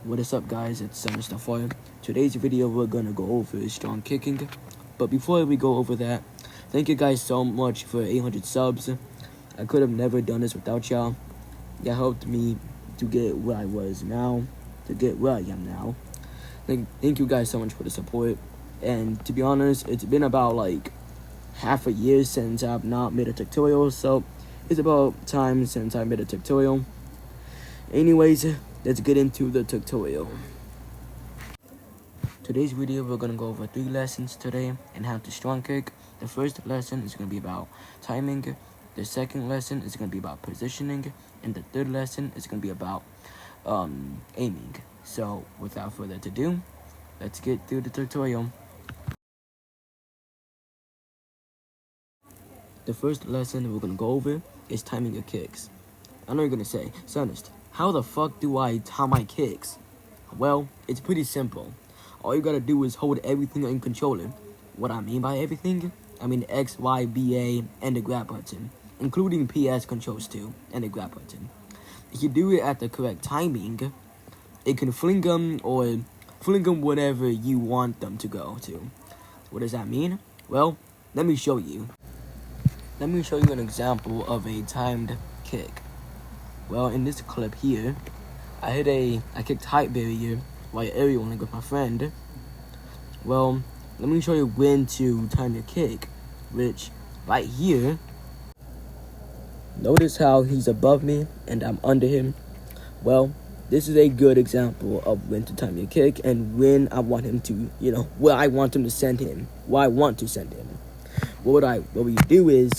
What is up, guys? It's Mr. Fire. Today's video we're gonna go over strong kicking, but before we go over that, thank you guys so much for 800 subs. I could have never done this without y'all. That helped me to get where I was now, to get where I am now. Thank you guys so much for the support. And to be honest, it's been about like half a year since I've not made a tutorial, so it's about time since I made a tutorial. Anyways, let's get into the tutorial. Today's video we're gonna go over 3 lessons today and how to strong kick. The first lesson is gonna be about timing. The second lesson is gonna be about positioning, and the third lesson is gonna be about aiming. So without further ado, let's get through the tutorial. The first lesson we're gonna go over is timing your kicks. I know you're gonna say, Sonest, how the fuck do I time my kicks? Well, it's pretty simple. All you gotta do is hold everything in controller. What I mean by everything? I mean X, Y, B, A, and the grab button, including PS controls too, and the grab button. If you do it at the correct timing, it can fling them whatever you want them to go to. What does that mean? Well, let me show you. Let me show you an example of a timed kick. Well, in this clip here, I kicked height barrier while aerialing with my friend. Well, let me show you when to time your kick, which right here, notice how he's above me and I'm under him. Well, this is a good example of when to time your kick and when I want him to, where I want him to send him, where I want to send him. What we do is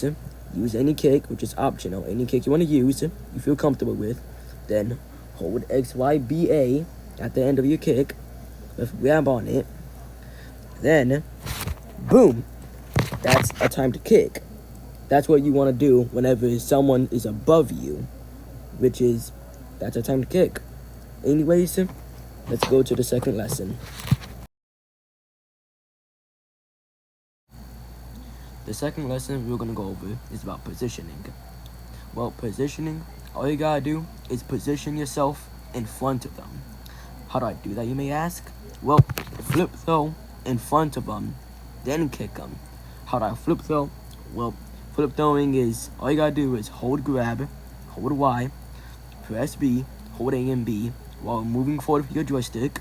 use any kick, which is optional. Any kick you want to use, you feel comfortable with. Then hold X, Y, B, A at the end of your kick with grab on it. Then, boom, that's a timed kick. That's what you want to do whenever someone is above you, that's a timed kick. Anyways, let's go to the second lesson. The second lesson we're gonna go over is about positioning. Well, positioning, all you gotta do is position yourself in front of them. How do I do that, you may ask? Well, flip throw in front of them, then kick them. How do I flip throw? Well, flip throwing is, all you gotta do is hold grab, hold Y, press B, hold A and B while moving forward with your joystick.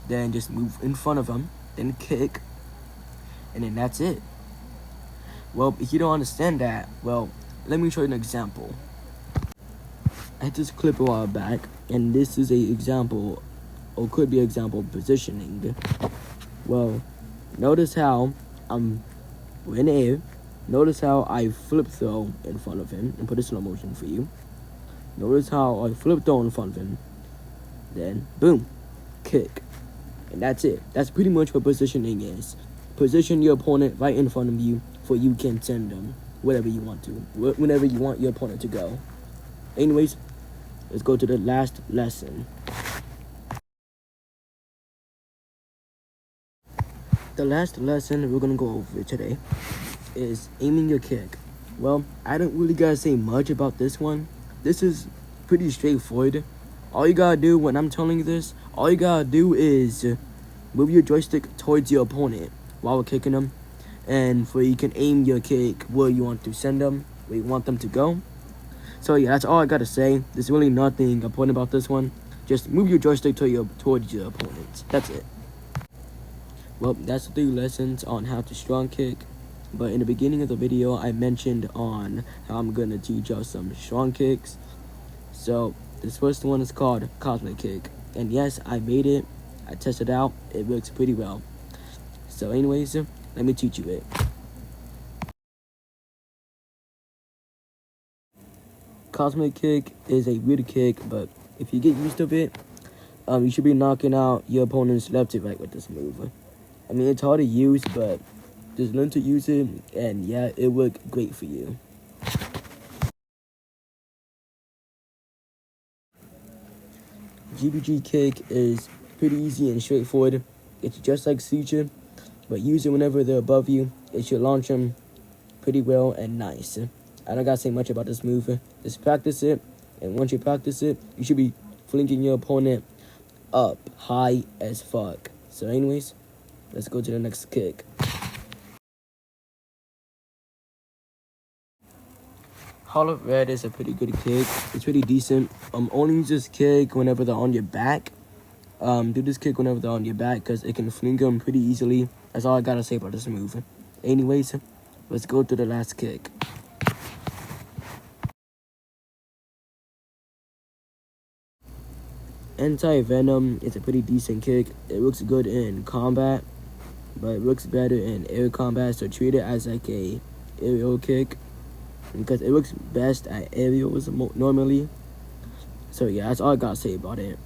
Then just move in front of them, then kick, and then that's it. Well, if you don't understand that, well, let me show you an example. I had this clip a while back, and this is an example, or could be an example of positioning. Well, notice how we're in the air. Notice how I flip throw in front of him, and put a slow motion for you. Notice how I flip throw in front of him, then boom, kick. And that's it. That's pretty much what positioning is. Position your opponent right in front of you, for you can send them wherever you want to, whenever you want your opponent to go. Anyways, let's go to the last lesson. The last lesson we're gonna go over today is aiming your kick. Well, I don't really gotta say much about this one. This is pretty straightforward. All you gotta do when I'm telling you this, all you gotta do is move your joystick towards your opponent while we're kicking them, and for you can aim your kick where you want to send them, where you want them to go. So yeah, that's all I gotta say. There's really nothing important about this one. Just move your joystick towards your opponents. That's it. Well, that's the 3 lessons on how to strong kick. But in the beginning of the video, I mentioned on how I'm gonna teach y'all some strong kicks. So this first one is called Cosmic Kick, and yes, I made it. I tested it out. It works pretty well. So anyways, let me teach you it. Cosmic Kick is a weird kick, but if you get used to it, you should be knocking out your opponents left to right with this move. I mean, it's hard to use, but just learn to use it, and yeah, it worked great for you. GBG Kick is pretty easy and straightforward. It's just like Suture, but use it whenever they're above you. It should launch them pretty well and nice. I don't gotta say much about this move. Just practice it, and once you practice it, you should be flinking your opponent up high as fuck. So anyways, let's go to the next kick. Hollow Red is a pretty good kick. It's pretty decent. Only use this kick whenever they're on your back. Do this kick whenever they're on your back because it can fling them pretty easily. That's all I gotta say about this move. Anyways, let's go to the last kick. Anti-Venom is a pretty decent kick. It looks good in combat, but it looks better in air combat, so treat it as like a aerial kick because it looks best at aerials normally. So yeah, that's all I gotta say about it.